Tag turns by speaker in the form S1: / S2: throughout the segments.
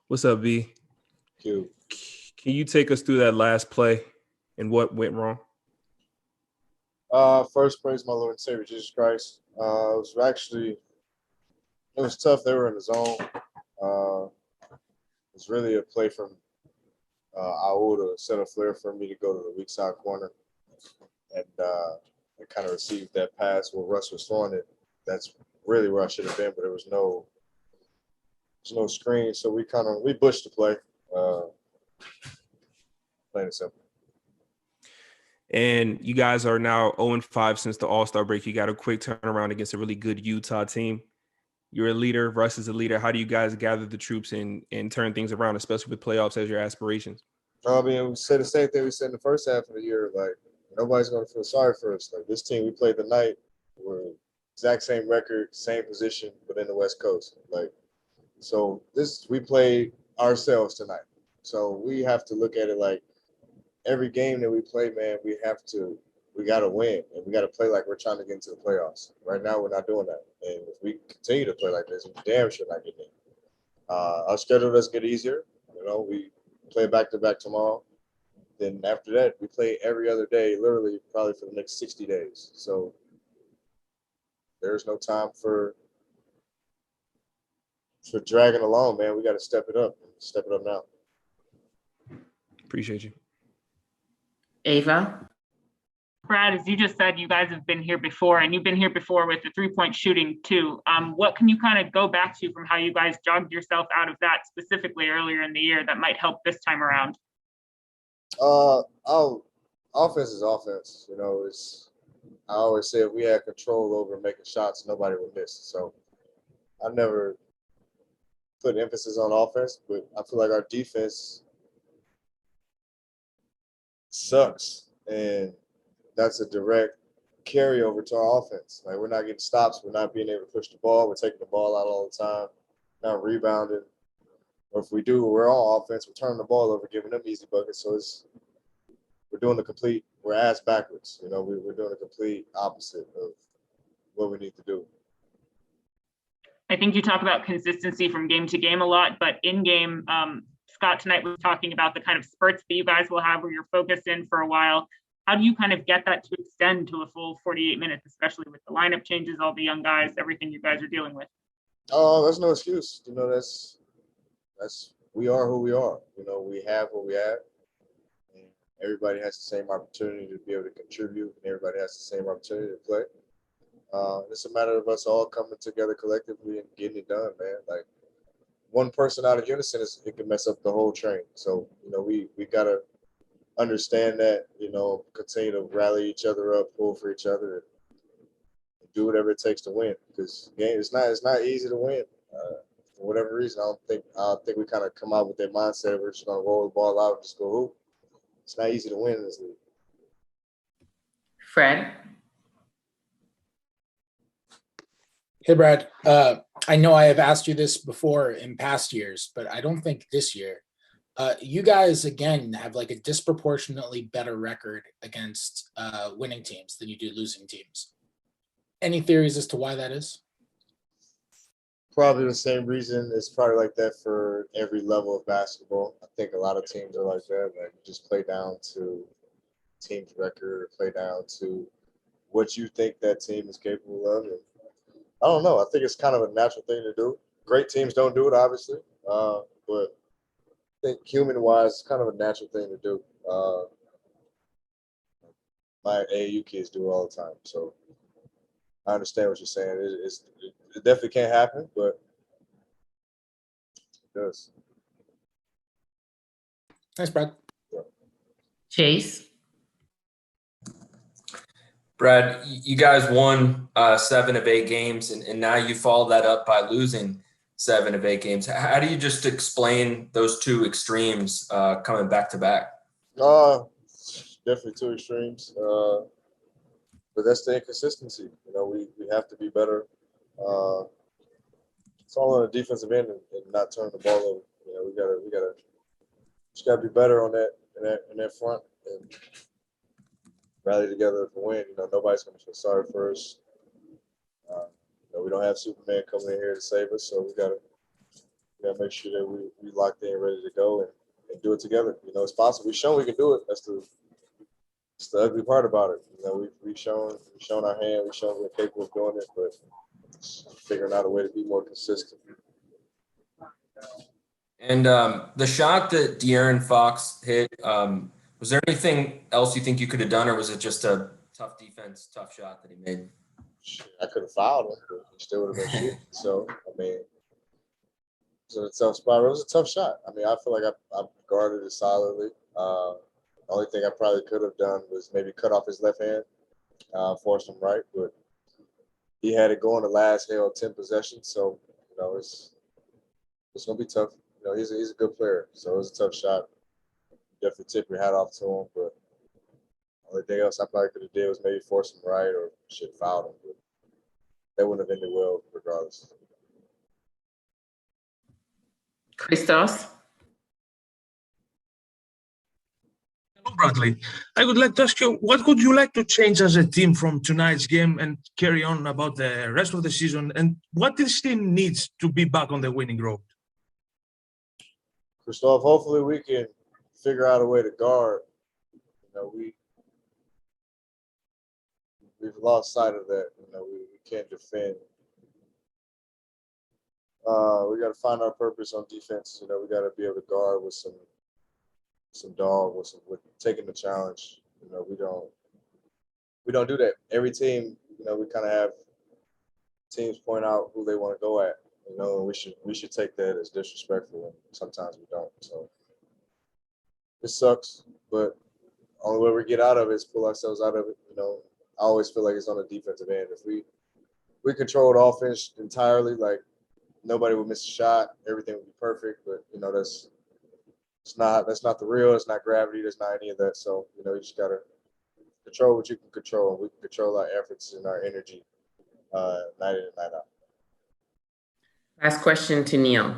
S1: What's up, V?
S2: Q.
S1: Can you take us through that last play and what went wrong?
S2: First, praise my Lord and Savior Jesus Christ. It was tough. They were in the zone. It was really a play from Raul to set a flare for me to go to the weak side corner, and I kind of received that pass where Russ was throwing it. That's really where I should have been, but there's no screen, so we pushed the play, plain and simple.
S1: And you guys are now 0-5 since the All-Star break. You got a quick turnaround against a really good Utah team. You're a leader. Russ is a leader. How do you guys gather the troops and turn things around, especially with playoffs as your aspirations?
S2: I mean, we said the same thing we said in the first half of the year. Like, nobody's going to feel sorry for us. Like, this team we played tonight, we're exact same record, same position, but in the West Coast. Like, so we played ourselves tonight. So we have to look at it like every game that we play, man, we got to win, and we got to play like we're trying to get into the playoffs. Right now, we're not doing that. And if we continue to play like this, we damn sure not getting in. Our schedule does get easier. We play back-to-back tomorrow. Then after that, we play every other day, literally probably for the next 60 days. So there's no time for dragging along, man. We got to step it up. Step it up now.
S1: Appreciate you.
S3: Ava?
S4: Brad, as you just said, you guys have been here before, and you've been here before with the three-point shooting too. What can you kind of go back to from how you guys jogged yourself out of that specifically earlier in the year that might help this time around?
S2: Offense is offense. I always say if we had control over making shots, nobody would miss. So I never put emphasis on offense, but I feel like our defense sucks, and that's a direct carryover to our offense. Like, we're not getting stops, we're not being able to push the ball, we're taking the ball out all the time, not rebounding. Or if we do, we're on offense, we're turning the ball over, giving them easy buckets. So we're ass backwards. We're doing the complete opposite of what we need to do.
S4: I think you talk about consistency from game to game a lot, but in game, Scott tonight was talking about the kind of spurts that you guys will have where you're focused in for a while. How do you kind of get that to extend to a full 48 minutes, especially with the lineup changes, all the young guys, everything you guys are dealing with?
S2: Oh, that's no excuse. That's we are who we are. We have what we have. And everybody has the same opportunity to be able to contribute, and everybody has the same opportunity to play. It's a matter of us all coming together collectively and getting it done, man. Like, one person out of unison, it can mess up the whole train. So, we got to understand that, continue to rally each other up, pull for each other, and do whatever it takes to win. Because it's not easy to win. For whatever reason, I don't think we kind of come out with that mindset of we're just gonna roll the ball out and just go hoop. It's not easy to win in this league.
S3: Fred?
S5: Hey, Brad. I know I have asked you this before in past years, but I don't think this year. You guys, again, have like a disproportionately better record against winning teams than you do losing teams. Any theories as to why that is?
S2: Probably the same reason. It's probably like that for every level of basketball. I think a lot of teams are like that. Like, just play down to team's record or play down to what you think that team is capable of. And I don't know. I think it's kind of a natural thing to do. Great teams don't do it, obviously. But I think human-wise, it's kind of a natural thing to do. My AAU kids do it all the time. So I understand what you're saying. It definitely can't happen, but it does.
S5: Thanks, Brad.
S2: Yeah.
S3: Chase?
S6: Brad, you guys won 7 of 8 games, and now you follow that up by losing 7 of 8 games. How do you just explain those two extremes coming back to back?
S2: Definitely two extremes. But that's the inconsistency. We have to be better. It's all on the defensive end and not turn the ball over. We gotta be better on that in that front and rally together to win. Nobody's gonna feel sorry for us. We don't have Superman coming in here to save us, so we gotta make sure that we locked in, ready to go, and do it together. You know, it's possible. We've shown we can do it. That's the ugly part about it. You know, we've shown our hand. We've shown we're capable of doing it, but figuring out a way to be more consistent.
S6: And the shot that De'Aaron Fox hit, was there anything else you think you could have done, or was it just a tough defense, tough shot that he made?
S2: I could have fouled him, but he still would have been shooting. So, I mean, it was a tough spot. It was a tough shot. I mean, I feel like I guarded it solidly. The only thing I probably could have done was maybe cut off his left hand, force him right, but he had it going the last 10 possessions. So, you know, it's gonna be tough. You know, he's a good player, so it was a tough shot. Definitely tip your hat off to him, but only thing else I probably could have did was maybe force him right or should have fouled him. But that wouldn't have ended well regardless.
S3: Christos.
S7: Hello, Bradley. I would like to ask you, what would you like to change as a team from tonight's game and carry on about the rest of the season? And what this team needs to be back on the winning road?
S2: Christoph, hopefully we can figure out a way to guard. You know, we've lost sight of that. You know, we can't defend. We got to find our purpose on defense. You know, we got to be able to guard with some dog, with taking the challenge. You know, we don't do that. Every team, you know, we kind of have teams point out who they want to go at. You know, and we should take that as disrespectful, and sometimes we don't. So it sucks, but only way we get out of it is pull ourselves out of it. You know, I always feel like it's on the defensive end. If we control the offense entirely, like nobody would miss a shot, everything would be perfect. But you know, that's not the real. It's not gravity. There's not any of that. So you know, you just gotta control what you can control, and we can control our efforts and our energy night in and night out.
S3: Last question to Neil.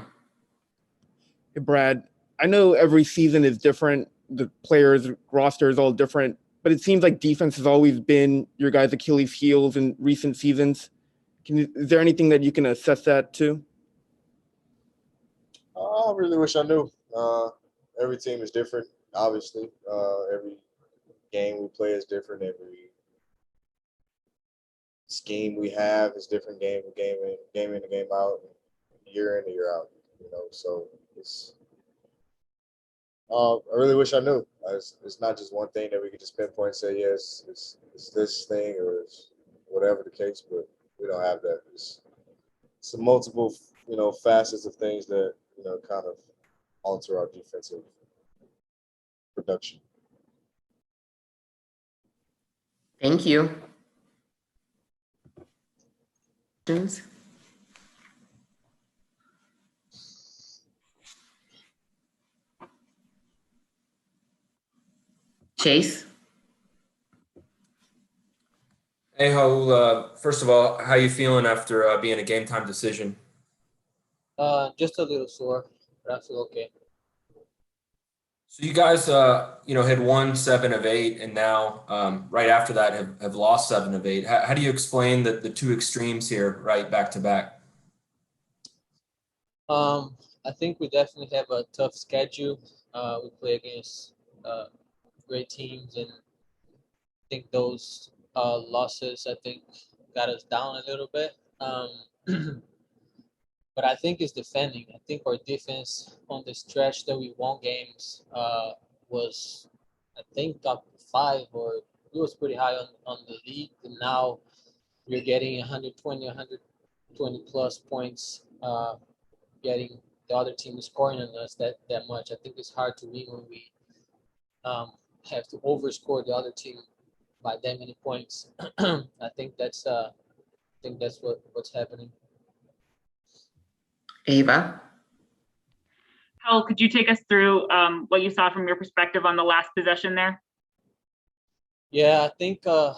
S8: Hey, Brad, I know every season is different. The players' roster is all different, but it seems like defense has always been your guys' Achilles' heels in recent seasons. Is there anything that you can assess that to?
S2: I really wish I knew. Every team is different, obviously. Every game we play is different. Every scheme we have is different game in and game out, year in and year out. You know, so it's. I really wish I knew. It's not just one thing that we could just pinpoint and say, yes, it's this thing or it's whatever the case, but we don't have that. It's some multiple, you know, facets of things that, you know, kind of alter our defensive production.
S3: Thank you. Questions? Chase.
S6: Hey, Raul, first of all, how you feeling after being a game time decision?
S9: Just a little sore, but I feel okay.
S6: So you guys, had won 7 of 8, and now right after that have lost 7 of 8. How do you explain the two extremes here, right, back to back?
S9: I think we definitely have a tough schedule. We play against great teams, and I think those losses, got us down a little bit. But I think it's defending. I think our defense on the stretch that we won games was, I think, top 5, or it was pretty high on the league. And now we're getting 120 plus points, getting the other team scoring on us that much. I think it's hard to win when we have to overscore the other team by that many points. I think that's what's happening.
S3: Ava.
S4: Hal, could you take us through what you saw from your perspective on the last possession there?
S9: Yeah, I think I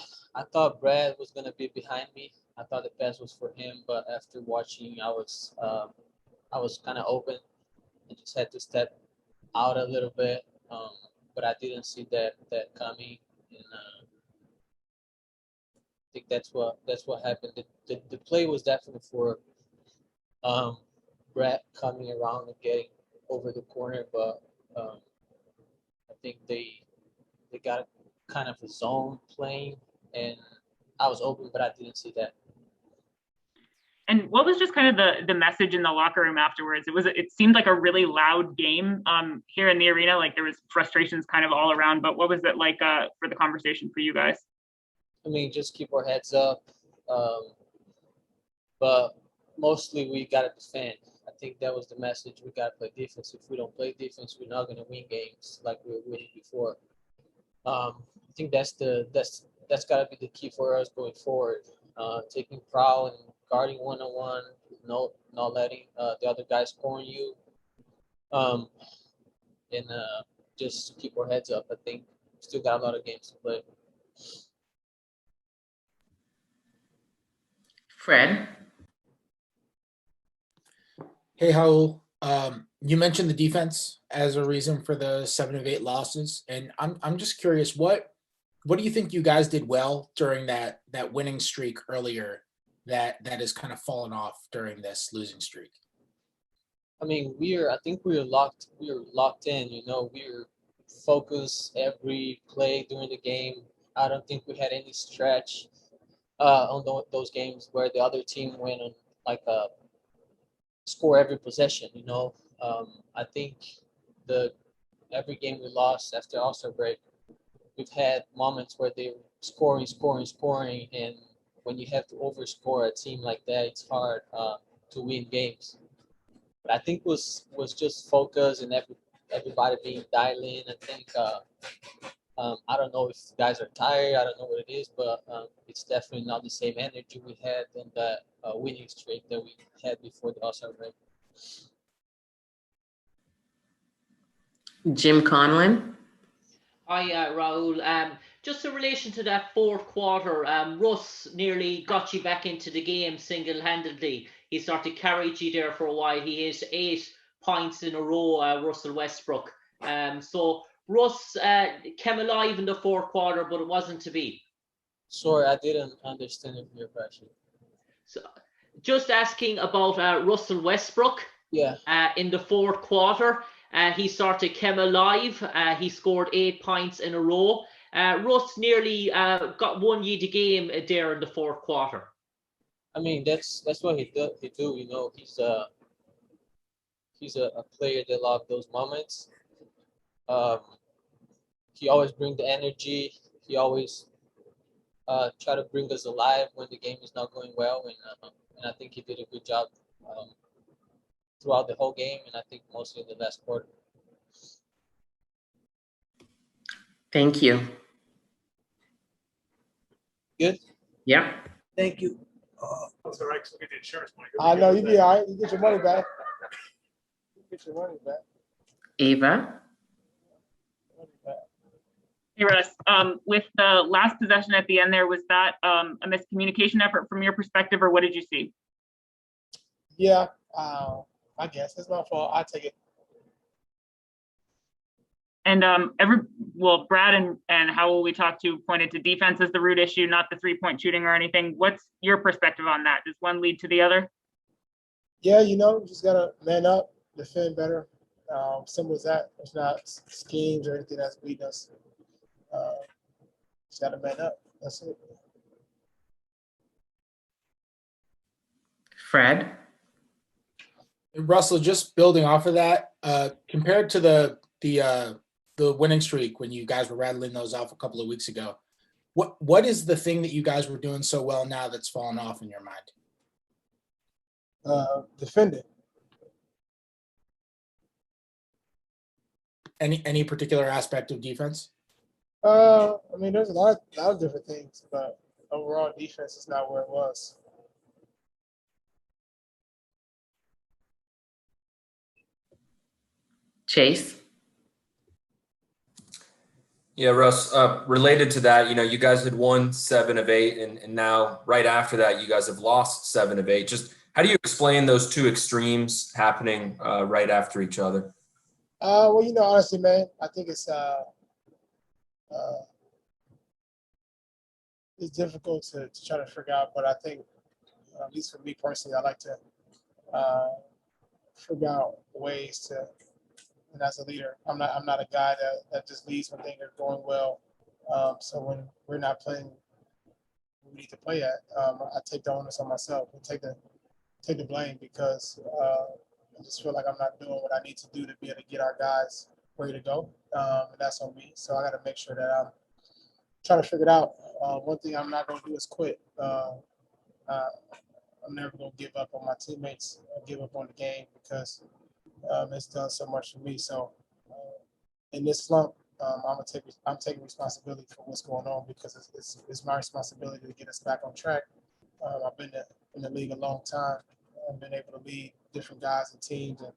S9: thought Brad was gonna be behind me. I thought the pass was for him, but after watching, I was kind of open. I just had to step out a little bit, but I didn't see that coming, and I think that's what happened. The play was definitely for Brett coming around and getting over the corner, but I think they got kind of a zone playing, and I was open, but I didn't see that.
S4: And what was just kind of the message in the locker room afterwards? It seemed like a really loud game here in the arena. Like there was frustrations kind of all around. But what was it like for the conversation for you guys?
S9: I mean, just keep our heads up, but mostly we got to defend. I think that was the message. We got to play defense. If we don't play defense, we're not going to win games like we were winning before. I think that's got to be the key for us going forward. Taking prowl and guarding one-on-one, not letting the other guys score on you, and just keep our heads up. I think we still got a lot of games to play.
S3: Fred?
S5: Hey, Raul. You mentioned the defense as a reason for the 7 of 8 losses, and I'm just curious, what do you think you guys did well during that winning streak earlier that has kind of fallen off during this losing streak?
S9: I mean, I think we were locked in. We were focused every play during the game. I don't think we had any stretch on those games where the other team went on like a score every possession. I think every game we lost after All-Star break, we've had moments where they were scoring, and when you have to overscore a team like that, it's hard to win games. But I think was just focus and everybody being dialed in. I think I don't know if guys are tired. I don't know what it is, but it's definitely not the same energy we had in the winning streak that we had before the All-Star break.
S3: Jim Conlon?
S10: Hi, Raul. Just in relation to that fourth quarter, Russ nearly got you back into the game single-handedly. He started carried you there for a while. He hit 8 points in a row, Russell Westbrook. So Russ came alive in the fourth quarter, but it wasn't to be.
S9: Sorry, I didn't understand your question.
S10: So, just asking about Russell Westbrook.
S9: Yeah.
S10: In the fourth quarter. He sort of came alive. He scored 8 points in a row. Russ nearly got won you the game there in the fourth quarter.
S9: I mean, that's what he do. He's a player that loves those moments. He always brings the energy. He always try to bring us alive when the game is not going well, and I think he did a good job throughout the whole game, and I think mostly in the last quarter.
S3: Thank you.
S9: Good?
S3: Yeah.
S11: Thank you.
S7: That's all right, because we get the insurance money.
S2: I know you'll be all right. You get your money back.
S3: Ava?
S4: Hey, Russ, with the last possession at the end there, was that a miscommunication effort from your perspective, or what did you see?
S11: Yeah, I guess it's my fault. I take it.
S4: And Brad and Howell we talked to pointed to defense as the root issue, not the 3-point shooting or anything. What's your perspective on that? Does one lead to the other?
S11: Yeah, just gotta man up, defend better. Simple as that. It's not schemes or anything that's beating us. Just gotta man up. That's it.
S3: Fred?
S5: Russell, just building off of that, compared to the winning streak when you guys were rattling those off a couple of weeks ago, what is the thing that you guys were doing so well now that's fallen off in your mind?
S11: Defending.
S5: Any particular aspect of defense?
S11: I mean, there's a lot of different things, but overall defense is not where it was.
S3: Chase?
S6: Yeah, Russ, related to that, you guys had won 7 of 8, and now right after that, you guys have lost 7 of 8. Just how do you explain those two extremes happening right after each other?
S11: Well, honestly, man, I think it's difficult to try to figure out, but I think, at least for me personally, I like to figure out ways to. And as a leader, I'm not a guy that just leads when things are going well. So when we're not playing, we need to play at. I take the onus on myself and take the blame because I just feel like I'm not doing what I need to do to be able to get our guys ready to go, and that's on me. So I got to make sure that I'm trying to figure it out. One thing I'm not going to do is quit. I'm never going to give up on my teammates or give up on the game because it's done so much for me. So in this slump, I'm taking responsibility for what's going on because it's my responsibility to get us back on track. I've been in the league a long time. I've been able to lead different guys and teams, and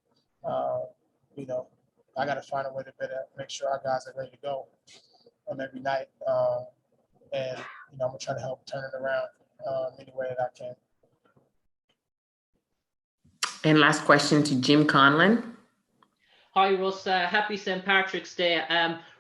S11: I got to find a way to better make sure our guys are ready to go every night. And I'm gonna try to help turn it around any way that I can.
S3: And last question to Jim Conlon.
S10: Hi, Russ. Happy St. Patrick's Day.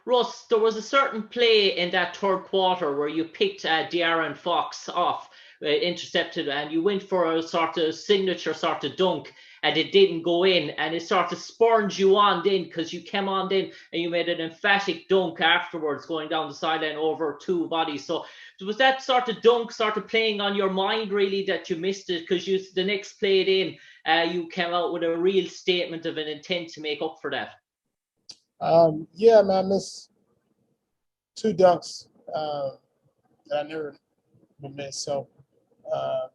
S10: Russ, there was a certain play in that third quarter where you picked De'Aaron Fox off, intercepted, and you went for a sort of signature sort of dunk, and it didn't go in, and it sort of spurned you on then because you came on then and you made an emphatic dunk afterwards going down the sideline over two bodies. So was that sort of dunk sort of playing on your mind really that you missed it because the next play in, you came out with a real statement of an intent to make up for that?
S11: Yeah, man, I missed two dunks that I never would miss. So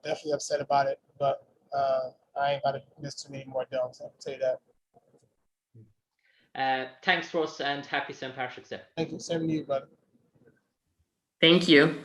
S11: definitely upset about it, but I ain't got to miss too many more dunks. I can tell you that.
S10: Thanks, Russ, and happy St. Patrick's Day.
S11: Thank you. Same to you, brother.
S3: Thank you.